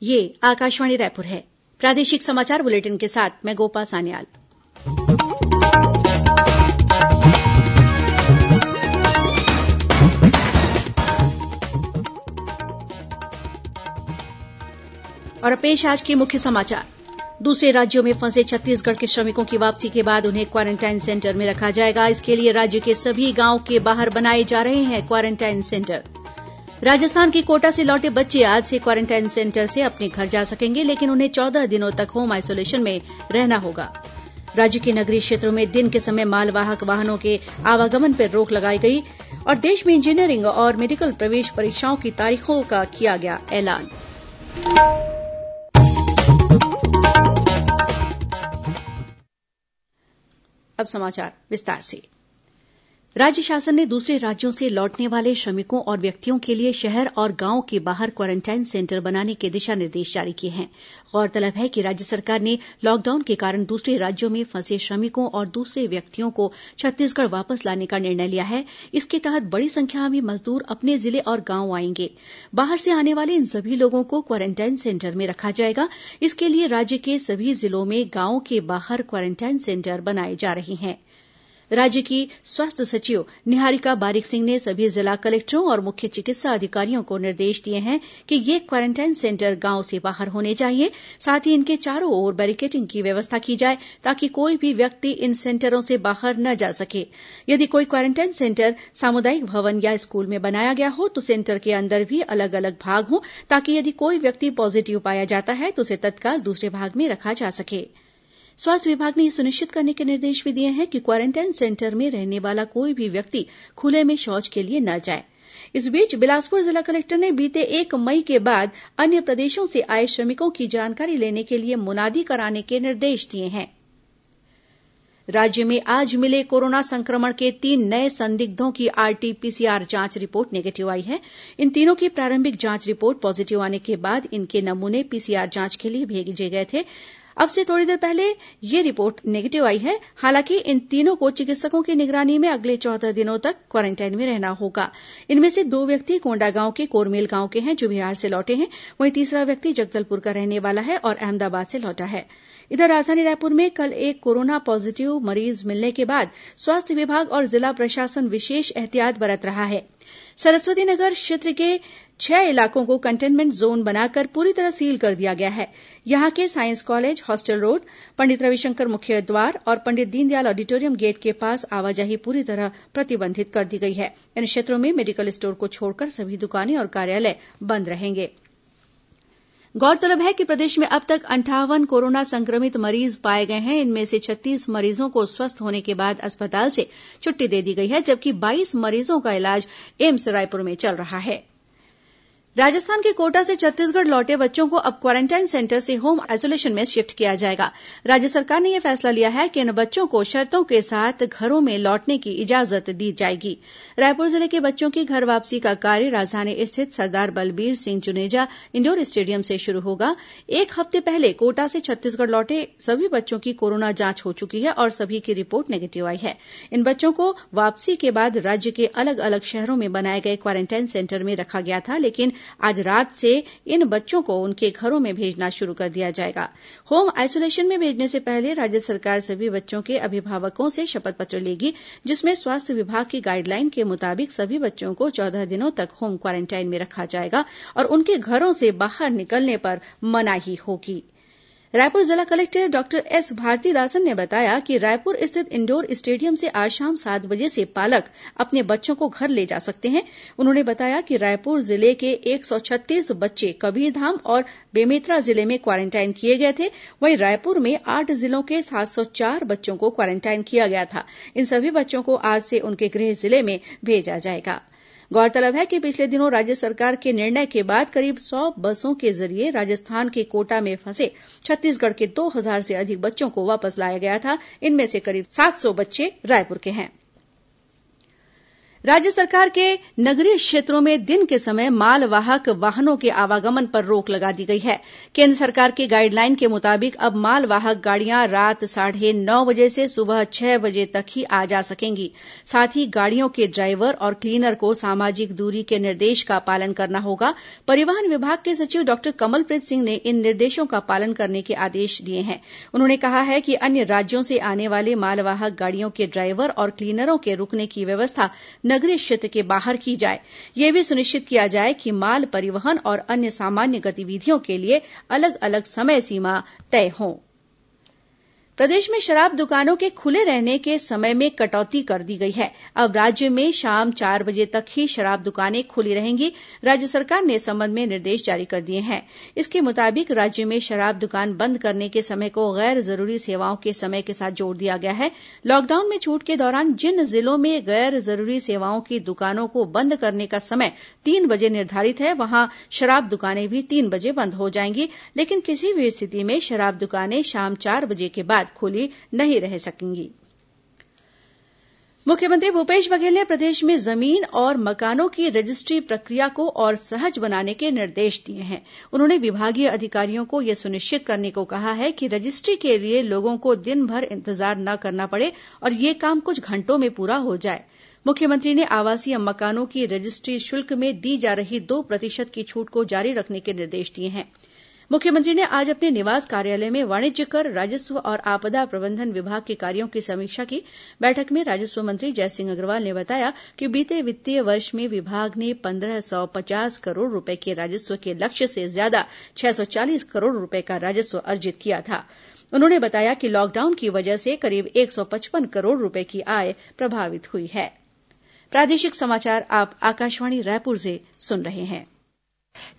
ये आकाशवाणी रायपुर है। प्रादेशिक समाचार बुलेटिन के साथ मैं गोपा सान्याल। और पेश आज के मुख्य समाचार। दूसरे राज्यों में फंसे छत्तीसगढ़ के श्रमिकों की वापसी के बाद उन्हें क्वारेंटाइन सेंटर में रखा जाएगा। इसके लिए राज्य के सभी गांव के बाहर बनाए जा रहे हैं क्वारेंटाइन सेंटर। राजस्थान के कोटा से लौटे बच्चे आज से क्वारेंटाइन सेंटर से अपने घर जा सकेंगे, लेकिन उन्हें 14 दिनों तक होम आइसोलेशन में रहना होगा। राज्य के नगरीय क्षेत्रों में दिन के समय मालवाहक वाहनों के आवागमन पर रोक लगाई गई और देश में इंजीनियरिंग और मेडिकल प्रवेश परीक्षाओं की तारीखों का किया गया ऐलान। अब समाचार विस्तार से। राज्य शासन ने दूसरे राज्यों से लौटने वाले श्रमिकों और व्यक्तियों के लिए शहर और गांव के बाहर क्वारेंटाइन सेंटर बनाने के दिशा निर्देश जारी किए हैं। गौरतलब है कि राज्य सरकार ने लॉकडाउन के कारण दूसरे राज्यों में फंसे श्रमिकों और दूसरे व्यक्तियों को छत्तीसगढ़ वापस लाने का निर्णय लिया है। इसके तहत बड़ी संख्या में मजदूर अपने जिले और गांव आएंगे। बाहर से आने वाले इन सभी लोगों को क्वारेंटाइन सेंटर में रखा जाएगा। इसके लिए राज्य के सभी जिलों में गांव के बाहर क्वारेंटाइन सेंटर बनाए जा रहे हैं। राज्य की स्वास्थ्य सचिव निहारिका बारिक सिंह ने सभी जिला कलेक्टरों और मुख्य चिकित्सा अधिकारियों को निर्देश दिए हैं कि ये क्वारेंटाइन सेंटर गांव से बाहर होने चाहिए। साथ ही इनके चारों ओर बैरिकेडिंग की व्यवस्था की जाए ताकि कोई भी व्यक्ति इन सेंटरों से बाहर न जा सके। यदि कोई क्वारेंटाइन सेंटर सामुदायिक भवन या स्कूल में बनाया गया हो तो सेंटर के अंदर भी अलग अलग भाग हों ताकि यदि कोई व्यक्ति पॉजिटिव पाया जाता है तो उसे तत्काल दूसरे भाग में रखा जा सके। स्वास्थ्य विभाग ने यह सुनिश्चित करने के निर्देश भी दिए हैं कि क्वारेंटाइन सेंटर में रहने वाला कोई भी व्यक्ति खुले में शौच के लिए न जाए। इस बीच बिलासपुर जिला कलेक्टर ने बीते 1 मई के बाद अन्य प्रदेशों से आए श्रमिकों की जानकारी लेने के लिए मुनादी कराने के निर्देश दिए हैं। राज्य में आज मिले कोरोना संक्रमण के 3 नए संदिग्धों की आरटी-पीसीआर जांच रिपोर्ट नेगेटिव आई है। इन तीनों की प्रारंभिक जांच रिपोर्ट पॉजिटिव आने के बाद इनके नमूने पीसीआर जांच के लिए भेजे गए थे। अब से थोड़ी देर पहले ये रिपोर्ट नेगेटिव आई है। हालांकि इन तीनों को चिकित्सकों की निगरानी में अगले 14 दिनों तक क्वारेंटाइन में रहना होगा। इनमें से 2 व्यक्ति कोंडागांव के कोरमेल गांव के हैं जो बिहार से लौटे हैं। वहीं तीसरा व्यक्ति जगदलपुर का रहने वाला है और अहमदाबाद से लौटा है। इधर राजधानी रायपुर में कल एक कोरोना पॉजिटिव मरीज मिलने के बाद स्वास्थ्य विभाग और जिला प्रशासन विशेष एहतियात बरत रहा है। सरस्वती नगर क्षेत्र के 6 इलाकों को कंटेनमेंट जोन बनाकर पूरी तरह सील कर दिया गया है। यहां के science college, hostel road, Pandit Ravishankar मुख्य द्वार और पंडित दीनदयाल ऑडिटोरियम गेट के पास आवाजाही पूरी तरह प्रतिबंधित कर दी गई है। इन क्षेत्रों में मेडिकल स्टोर को छोड़कर सभी दुकानें और कार्यालय बंद रहेंगे। गौरतलब है कि प्रदेश में अब तक 58 कोरोना संक्रमित मरीज पाए गए हैं। इनमें से 36 मरीजों को स्वस्थ होने के बाद अस्पताल से छुट्टी दे दी गई है, जबकि 22 मरीजों का इलाज एम्स रायपुर में चल रहा है। राजस्थान के कोटा से छत्तीसगढ़ लौटे बच्चों को अब क्वारेंटाइन सेंटर से होम आइसोलेशन में शिफ्ट किया जाएगा। राज्य सरकार ने यह फैसला लिया है कि इन बच्चों को शर्तों के साथ घरों में लौटने की इजाजत दी जाएगी। रायपुर जिले के बच्चों की घर वापसी का कार्य राजधानी स्थित सरदार बलबीर सिंह जुनेजा इंडोर स्टेडियम से शुरू होगा। 1 हफ्ते पहले कोटा से छत्तीसगढ़ लौटे सभी बच्चों की कोरोना जांच हो चुकी है और सभी की रिपोर्ट नेगेटिव आई है। इन बच्चों को वापसी के बाद राज्य के अलग अलग शहरों में बनाए गए क्वारेंटाइन सेंटर में रखा गया था, लेकिन आज रात से इन बच्चों को उनके घरों में भेजना शुरू कर दिया जाएगा। होम आइसोलेशन में भेजने से पहले राज्य सरकार सभी बच्चों के अभिभावकों से शपथ पत्र लेगी, जिसमें स्वास्थ्य विभाग की गाइडलाइन के मुताबिक सभी बच्चों को 14 दिनों तक होम क्वारेंटाइन में रखा जाएगा और उनके घरों से बाहर निकलने पर मनाही होगी। रायपुर जिला कलेक्टर डॉक्टर एस भारतीदासन ने बताया कि रायपुर स्थित इंडोर स्टेडियम से आज शाम 7 बजे से पालक अपने बच्चों को घर ले जा सकते हैं। उन्होंने बताया कि रायपुर जिले के 136 बच्चे कबीरधाम और बेमेतरा जिले में क्वारेंटाइन किए गए थे। वहीं रायपुर में 8 जिलों के 704 बच्चों को क्वारेंटाइन किया गया था। इन सभी बच्चों को आज से उनके गृह जिले में भेजा जाएगा। गौरतलब है कि पिछले दिनों राज्य सरकार के निर्णय के बाद करीब 100 बसों के जरिए राजस्थान के कोटा में फंसे छत्तीसगढ़ के 2000 से अधिक बच्चों को वापस लाया गया था। इनमें से करीब 700 बच्चे रायपुर के हैं। राज्य सरकार के नगरीय क्षेत्रों में दिन के समय मालवाहक वाहनों के आवागमन पर रोक लगा दी गई है। केंद्र सरकार के गाइडलाइन के मुताबिक अब मालवाहक गाड़ियां रात 9:30 बजे से सुबह 6 बजे तक ही आ जा सकेंगी। साथ ही गाड़ियों के ड्राइवर और क्लीनर को सामाजिक दूरी के निर्देश का पालन करना होगा। परिवहन विभाग के सचिव डॉक्टर कमलप्रीत सिंह ने इन निर्देशों का पालन करने के आदेश दिए हैं। उन्होंने कहा है कि अन्य राज्यों से आने वाले मालवाहक गाड़ियों के ड्राइवर और क्लीनरों के रुकने की व्यवस्था नगरीय क्षेत्र के बाहर की जाए। यह भी सुनिश्चित किया जाए कि माल परिवहन और अन्य सामान्य गतिविधियों के लिए अलग अलग समय सीमा तय हो। प्रदेश में शराब दुकानों के खुले रहने के समय में कटौती कर दी गई है। अब राज्य में शाम 4 बजे तक ही शराब दुकानें खुली रहेंगी। राज्य सरकार ने इस संबंध में निर्देश जारी कर दिए हैं। इसके मुताबिक राज्य में शराब दुकान बंद करने के समय को गैर जरूरी सेवाओं के समय के साथ जोड़ दिया गया है। लॉकडाउन में छूट के दौरान जिन जिलों में गैर जरूरी सेवाओं की दुकानों को बंद करने का समय 3 बजे निर्धारित है, वहां शराब दुकानें भी 3 बजे बंद हो जाएंगी। लेकिन किसी भी स्थिति में शराब दुकानें शाम 4 बजे के बाद खुली नहीं रह सकेंगी। मुख्यमंत्री भूपेश बघेल ने प्रदेश में जमीन और मकानों की रजिस्ट्री प्रक्रिया को और सहज बनाने के निर्देश दिए हैं। उन्होंने विभागीय अधिकारियों को यह सुनिश्चित करने को कहा है कि रजिस्ट्री के लिए लोगों को दिन भर इंतजार न करना पड़े और यह काम कुछ घंटों में पूरा हो जाए। मुख्यमंत्री ने आवासीय मकानों की रजिस्ट्री शुल्क में दी जा रही 2% की छूट को जारी रखने के निर्देश दिए हैं। मुख्यमंत्री ने आज अपने निवास कार्यालय में वाणिज्य कर, राजस्व और आपदा प्रबंधन विभाग के कार्यों की समीक्षा की। बैठक में राजस्व मंत्री जयसिंह अग्रवाल ने बताया कि बीते वित्तीय वर्ष में विभाग ने 1550 करोड़ रूपये के राजस्व के लक्ष्य से ज्यादा 640 करोड़ रूपये का राजस्व अर्जित किया था। उन्होंने बताया कि लॉकडाउन की वजह से करीब 155 करोड़ रूपये की आय प्रभावित हुई है। प्रादेशिक समाचार आप आकाशवाणी रायपुर से सुन रहे हैं।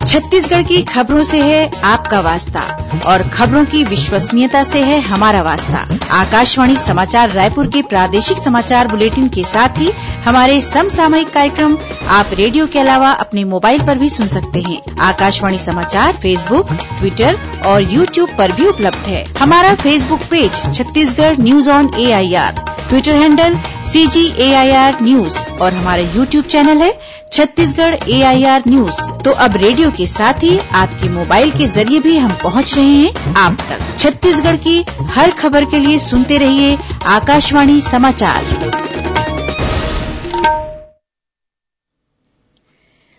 छत्तीसगढ़ की खबरों से है आपका वास्ता और खबरों की विश्वसनीयता से है हमारा वास्ता। आकाशवाणी समाचार रायपुर के प्रादेशिक समाचार बुलेटिन के साथ ही हमारे समसामयिक कार्यक्रम आप रेडियो के अलावा अपने मोबाइल पर भी सुन सकते हैं। आकाशवाणी समाचार फेसबुक, ट्विटर और यूट्यूब पर भी उपलब्ध है। हमारा Facebook page Chhattisgarh news on AIR, Twitter handle CGAIR news और हमारा यूट्यूब चैनल है छत्तीसगढ़ AIR न्यूज। तो अब रेडियो के साथ ही आपके मोबाइल के जरिए भी हम पहुंच रहे हैं आप तक। छत्तीसगढ़ की हर खबर के लिए सुनते रहिए आकाशवाणी समाचार।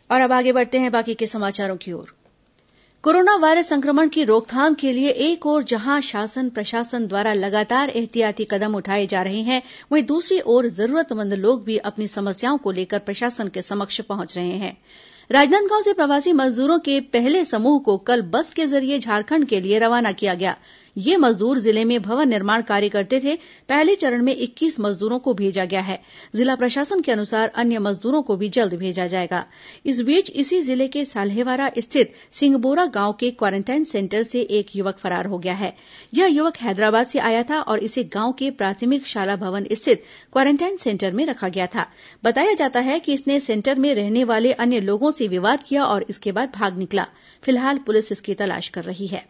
और अब आगे बढ़ते हैं बाकी के समाचारों की ओर। कोरोना वायरस संक्रमण की रोकथाम के लिए एक ओर जहां शासन प्रशासन द्वारा लगातार एहतियाती कदम उठाए जा रहे हैं, वहीं दूसरी ओर जरूरतमंद लोग भी अपनी समस्याओं को लेकर प्रशासन के समक्ष पहुंच रहे हैं। राजनांदगांव से प्रवासी मजदूरों के पहले समूह को कल बस के जरिए झारखंड के लिए रवाना किया गया। ये मजदूर जिले में भवन निर्माण कार्य करते थे। पहले चरण में 21 मजदूरों को भेजा गया है। जिला प्रशासन के अनुसार अन्य मजदूरों को भी जल्द भेजा जाएगा। इस बीच इसी जिले के साल्हेवारा स्थित सिंगबोरा गांव के क्वारेंटाइन सेंटर से एक युवक फरार हो गया है। यह युवक हैदराबाद से आया था और इसे गांव के प्राथमिक शाला भवन स्थित क्वारेंटाइन सेंटर में रखा गया था। बताया जाता है कि इसने सेंटर में रहने वाले अन्य लोगों से विवाद किया और इसके बाद भाग निकला। फिलहाल पुलिस इसकी तलाश कर रही है।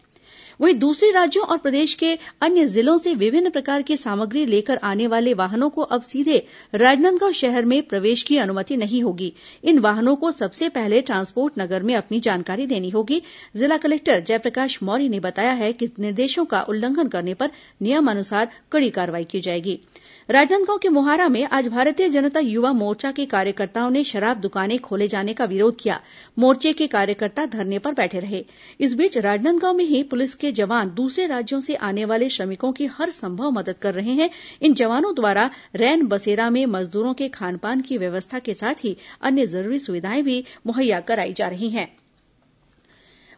वहीं दूसरे राज्यों और प्रदेश के अन्य जिलों से विभिन्न प्रकार की सामग्री लेकर आने वाले वाहनों को अब सीधे राजनांदगांव शहर में प्रवेश की अनुमति नहीं होगी। इन वाहनों को सबसे पहले ट्रांसपोर्ट नगर में अपनी जानकारी देनी होगी। जिला कलेक्टर जयप्रकाश मौर्य ने बताया है कि निर्देशों का उल्लंघन करने पर नियमानुसार कड़ी कार्रवाई की जाएगी। राजनांदगांव के मोहारा में आज भारतीय जनता युवा मोर्चा के कार्यकर्ताओं ने शराब दुकानें खोले जाने का विरोध किया। मोर्चे के कार्यकर्ता धरने पर बैठे रहे। इस बीच राजनांदगांव में ही पुलिस के जवान दूसरे राज्यों से आने वाले श्रमिकों की हर संभव मदद कर रहे हैं। इन जवानों द्वारा रैन बसेरा में मजदूरों के खानपान की व्यवस्था के साथ ही अन्य जरूरी सुविधाएं भी मुहैया कराई जा रही हैं।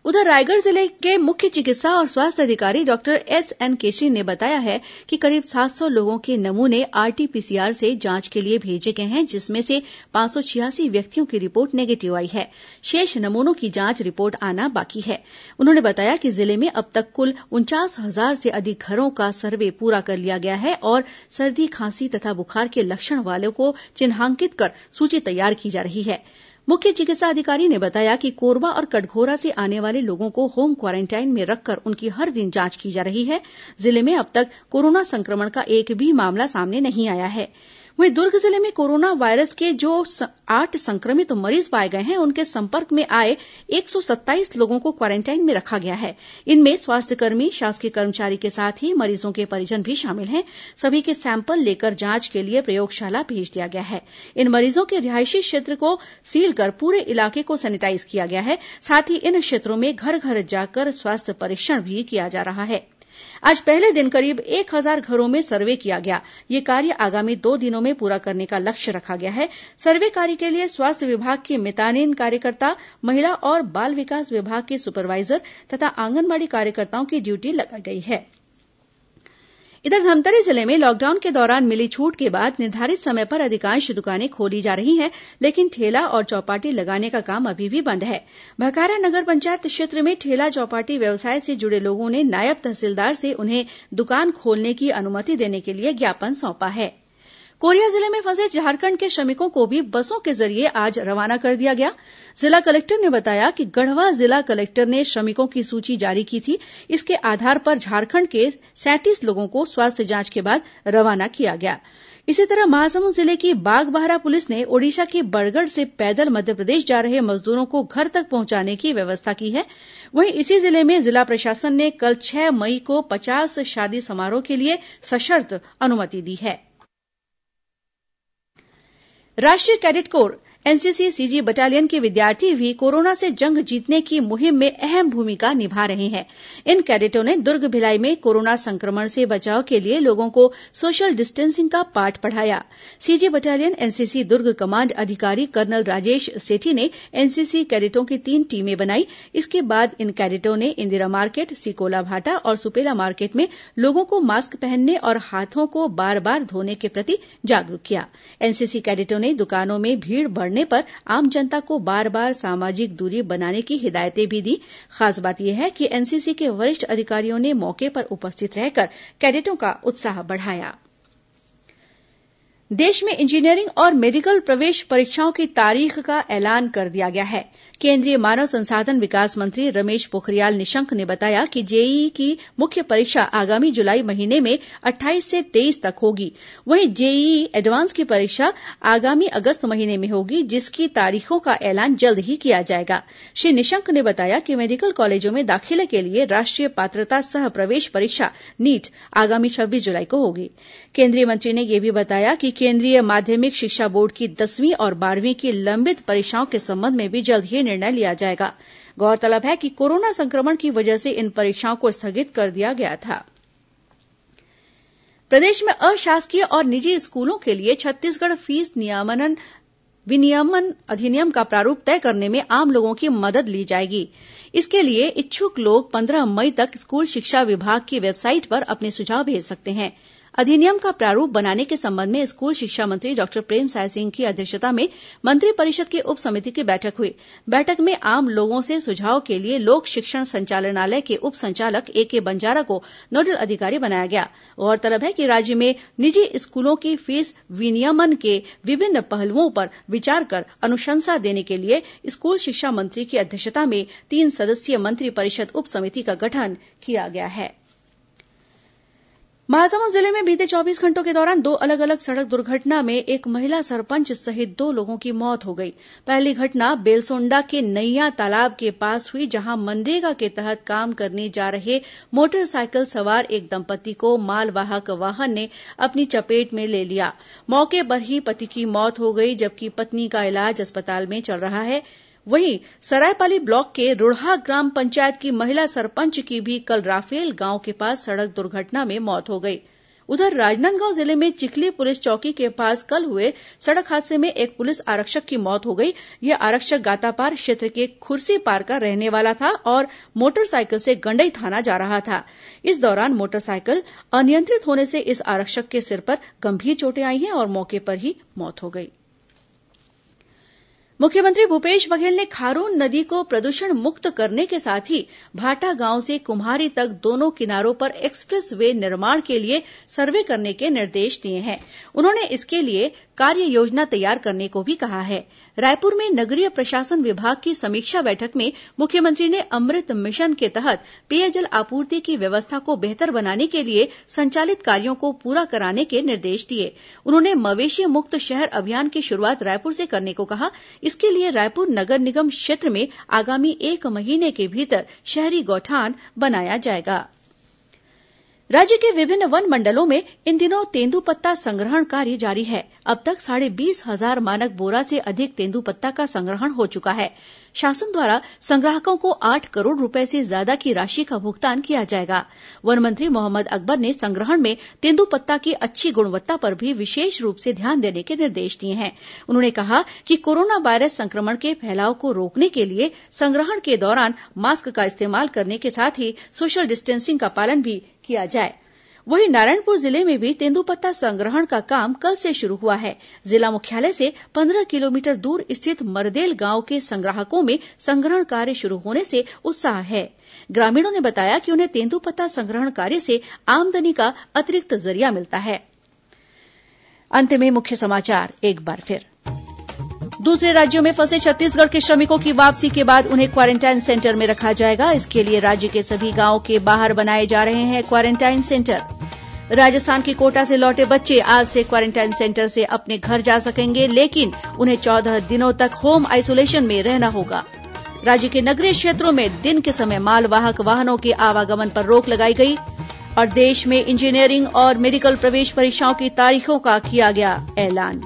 उधर रायगढ़ जिले के मुख्य चिकित्सा और स्वास्थ्य अधिकारी डॉक्टर SN केशरी ने बताया है कि करीब 700 लोगों के नमूने RT-PCR से जांच के लिए भेजे गए हैं, जिसमें से 586 व्यक्तियों की रिपोर्ट नेगेटिव आई है। शेष नमूनों की जांच रिपोर्ट आना बाकी है। उन्होंने बताया कि जिले में अब तक कुल 49,000 से अधिक घरों का सर्वे पूरा कर लिया गया है और सर्दी, खांसी तथा बुखार के लक्षण वालों को चिन्हांकित कर सूची तैयार की जा रही है। मुख्य चिकित्सा अधिकारी ने बताया कि कोरबा और कटघोरा से आने वाले लोगों को होम क्वारेंटाइन में रखकर उनकी हर दिन जांच की जा रही है। जिले में अब तक कोरोना संक्रमण का एक भी मामला सामने नहीं आया है। वहीं दुर्ग जिले में कोरोना वायरस के जो 8 संक्रमित मरीज पाए गए हैं उनके संपर्क में आए 127 लोगों को क्वारेंटाइन में रखा गया है। इनमें स्वास्थ्यकर्मी, शासकीय कर्मचारी के साथ ही मरीजों के परिजन भी शामिल हैं। सभी के सैंपल लेकर जांच के लिए प्रयोगशाला भेज दिया गया है। इन मरीजों के रिहायशी क्षेत्र को सील कर पूरे इलाके को सैनिटाइज किया गया है। साथ ही इन क्षेत्रों में घर घर जाकर स्वास्थ्य परीक्षण भी किया जा रहा है। आज पहले दिन करीब 1000 घरों में सर्वे किया गया। यह कार्य आगामी 2 दिनों में पूरा करने का लक्ष्य रखा गया है। सर्वे कार्य के लिए स्वास्थ्य विभाग की मितानिन कार्यकर्ता, महिला और बाल विकास विभाग के सुपरवाइजर तथा आंगनबाड़ी कार्यकर्ताओं की ड्यूटी लगाई गई है। इधर धमतरी जिले में लॉकडाउन के दौरान मिली छूट के बाद निर्धारित समय पर अधिकांश दुकानें खोली जा रही हैं, लेकिन ठेला और चौपाटी लगाने का काम अभी भी बंद है। भखारा नगर पंचायत क्षेत्र में ठेला चौपाटी व्यवसाय से जुड़े लोगों ने नायब तहसीलदार से उन्हें दुकान खोलने की अनुमति देने के लिए ज्ञापन सौंपा है। कोरिया जिले में फंसे झारखंड के श्रमिकों को भी बसों के जरिए आज रवाना कर दिया गया। जिला कलेक्टर ने बताया कि गढ़वा जिला कलेक्टर ने श्रमिकों की सूची जारी की थी। इसके आधार पर झारखंड के 37 लोगों को स्वास्थ्य जांच के बाद रवाना किया गया। इसी तरह महासमुंद जिले की बागबाहरा पुलिस ने ओडिशा के बरगढ़ से पैदल मध्यप्रदेश जा रहे मजदूरों को घर तक पहुंचाने की व्यवस्था की है। वहीं इसी जिले में जिला प्रशासन ने कल 6 मई को 50 शादी समारोह के लिए सशर्त अनुमति दी है। राष्ट्रीय cadet corps NCC CG battalion के विद्यार्थी भी कोरोना से जंग जीतने की मुहिम में अहम भूमिका निभा रहे हैं। इन कैडेटों ने दुर्ग भिलाई में कोरोना संक्रमण से बचाव के लिए लोगों को सोशल डिस्टेंसिंग का पाठ पढ़ाया। सीजी बटालियन एनसीसी दुर्ग कमांड अधिकारी कर्नल राजेश सेठी ने एनसीसी कैडेटों की 3 टीमें बनाई। इसके बाद इन कैडेटों ने इंदिरा मार्केट, सिकोला भाटा और सुपेला मार्केट में लोगों को मास्क पहनने और हाथों को बार बार धोने के प्रति जागरूक किया। एनसीसी कैडेटों ने दुकानों में भीड़ बढ़ने पर आम जनता को बार बार सामाजिक दूरी बनाने की हिदायतें भी दी। खास बात यह है कि एनसीसी के वरिष्ठ अधिकारियों ने मौके पर उपस्थित रहकर कैडेटों का उत्साह बढ़ाया। देश में इंजीनियरिंग और मेडिकल प्रवेश परीक्षाओं की तारीख का ऐलान कर दिया गया है। केंद्रीय मानव संसाधन विकास मंत्री रमेश पोखरियाल निशंक ने बताया कि जेईई की मुख्य परीक्षा आगामी जुलाई महीने में 28 से 23 तक होगी। वहीं जेईई एडवांस की परीक्षा आगामी अगस्त महीने में होगी, जिसकी तारीखों का ऐलान जल्द ही किया जाएगा। श्री निशंक ने बताया कि मेडिकल कॉलेजों में दाखिले के लिए राष्ट्रीय पात्रता सह प्रवेश परीक्षा नीट आगामी 26 जुलाई को होगी। केंद्रीय मंत्री ने यह भी बताया कि केंद्रीय माध्यमिक शिक्षा बोर्ड की 10वीं और 12वीं की लंबित परीक्षाओं के संबंध में भी जल्द ही निर्णय लिया जाएगा। गौरतलब है कि कोरोना संक्रमण की वजह से इन परीक्षाओं को स्थगित कर दिया गया था। प्रदेश में अशासकीय और निजी स्कूलों के लिए छत्तीसगढ़ फीस विनियमन अधिनियम का प्रारूप तय करने में आम लोगों की मदद ली जाएगी। इसके लिए इच्छुक लोग 15 मई तक स्कूल शिक्षा विभाग की वेबसाइट पर अपने सुझाव भेज सकते हैं। अधिनियम का प्रारूप बनाने के संबंध में स्कूल शिक्षा मंत्री डॉक्टर प्रेमसाय सिंह की अध्यक्षता में मंत्रिपरिषद की उप समिति की बैठक हुई। बैठक में आम लोगों से सुझाव के लिए लोक शिक्षण संचालनालय के उप संचालक एके बंजारा को नोडल अधिकारी बनाया गया। गौरतलब है कि राज्य में निजी स्कूलों की फीस विनियमन के विभिन्न पहलुओं पर विचार कर अनुशंसा देने के लिए स्कूल शिक्षा मंत्री की अध्यक्षता में 3 सदस्यीय मंत्रिपरिषद उप समिति का गठन किया गया है। महासमुंद जिले में बीते 24 घंटों के दौरान 2 अलग अलग सड़क दुर्घटना में एक महिला सरपंच सहित 2 लोगों की मौत हो गई। पहली घटना बेलसोंडा के नैया तालाब के पास हुई, जहां मनरेगा के तहत काम करने जा रहे मोटरसाइकिल सवार एक दंपत्ति को मालवाहक वाहन ने अपनी चपेट में ले लिया। मौके पर ही पति की मौत हो गई, जबकि पत्नी का इलाज अस्पताल में चल रहा है। वहीं सरायपाली ब्लॉक के रुढ़ा ग्राम पंचायत की महिला सरपंच की भी कल राफेल गांव के पास सड़क दुर्घटना में मौत हो गई। उधर राजनांदगांव जिले में चिखली पुलिस चौकी के पास कल हुए सड़क हादसे में एक पुलिस आरक्षक की मौत हो गई। यह आरक्षक गातापार क्षेत्र के खुर्सी पार का रहने वाला था और मोटरसाइकिल से गंडई थाना जा रहा था। इस दौरान मोटरसाइकिल अनियंत्रित होने से इस आरक्षक के सिर पर गंभीर चोटें आई हैं और मौके पर ही मौत हो गई। मुख्यमंत्री भूपेश बघेल ने खारून नदी को प्रदूषण मुक्त करने के साथ ही भाटा गांव से कुम्हारी तक दोनों किनारों पर एक्सप्रेस वे निर्माण के लिए सर्वे करने के निर्देश दिए हैं। उन्होंने इसके लिए कार्य योजना तैयार करने को भी कहा है। रायपुर में नगरीय प्रशासन विभाग की समीक्षा बैठक में मुख्यमंत्री ने अमृत मिशन के तहत पेयजल आपूर्ति की व्यवस्था को बेहतर बनाने के लिए संचालित कार्यों को पूरा कराने के निर्देश दिए। उन्होंने मवेशी मुक्त शहर अभियान की शुरूआत रायपुर से करने को कहा। इसके लिए रायपुर नगर निगम क्षेत्र में आगामी 1 महीने के भीतर शहरी गौठान बनाया जाएगा। राज्य के विभिन्न वन मंडलों में इन दिनों तेंदूपत्ता संग्रहण कार्य जारी है। अब तक 20,500 मानक बोरा से अधिक तेंदूपत्ता का संग्रहण हो चुका है। शासन द्वारा संग्राहकों को 8 करोड़ रूपये से ज्यादा की राशि का भुगतान किया जाएगा। वन मंत्री मोहम्मद अकबर ने संग्रहण में तेंदूपत्ता की अच्छी गुणवत्ता पर भी विशेष रूप से ध्यान देने के निर्देश दिए हैं। उन्होंने कहा कि कोरोना वायरस संक्रमण के फैलाव को रोकने के लिए संग्रहण के दौरान मास्क का इस्तेमाल करने के साथ ही सोशल डिस्टेंसिंग का पालन भी किया जाए। वहीं नारायणपुर जिले में भी तेंदूपत्ता संग्रहण का काम कल से शुरू हुआ है। जिला मुख्यालय से 15 किलोमीटर दूर स्थित मरदेल गांव के संग्राहकों में संग्रहण कार्य शुरू होने से उत्साह है। ग्रामीणों ने बताया कि उन्हें तेंदूपत्ता संग्रहण कार्य से आमदनी का अतिरिक्त जरिया मिलता है। अंत में मुख्य समाचार एक बार फिर। दूसरे राज्यों में फंसे छत्तीसगढ़ के श्रमिकों की वापसी के बाद उन्हें क्वारेंटाइन सेंटर में रखा जाएगा। इसके लिए राज्य के सभी गांवों के बाहर बनाए जा रहे हैं क्वारेंटाइन सेंटर। राजस्थान के कोटा से लौटे बच्चे आज से क्वारेंटाइन सेंटर से अपने घर जा सकेंगे, लेकिन उन्हें 14 दिनों तक होम आइसोलेशन में रहना होगा। राज्य के नगरीय क्षेत्रों में दिन के समय मालवाहक वाहनों के आवागमन पर रोक लगाई गई। और देश में इंजीनियरिंग और मेडिकल प्रवेश परीक्षाओं की तारीखों का किया गया ऐलान।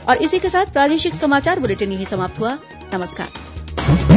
और इसी के साथ प्रादेशिक समाचार बुलेटिन यही समाप्त हुआ। नमस्कार।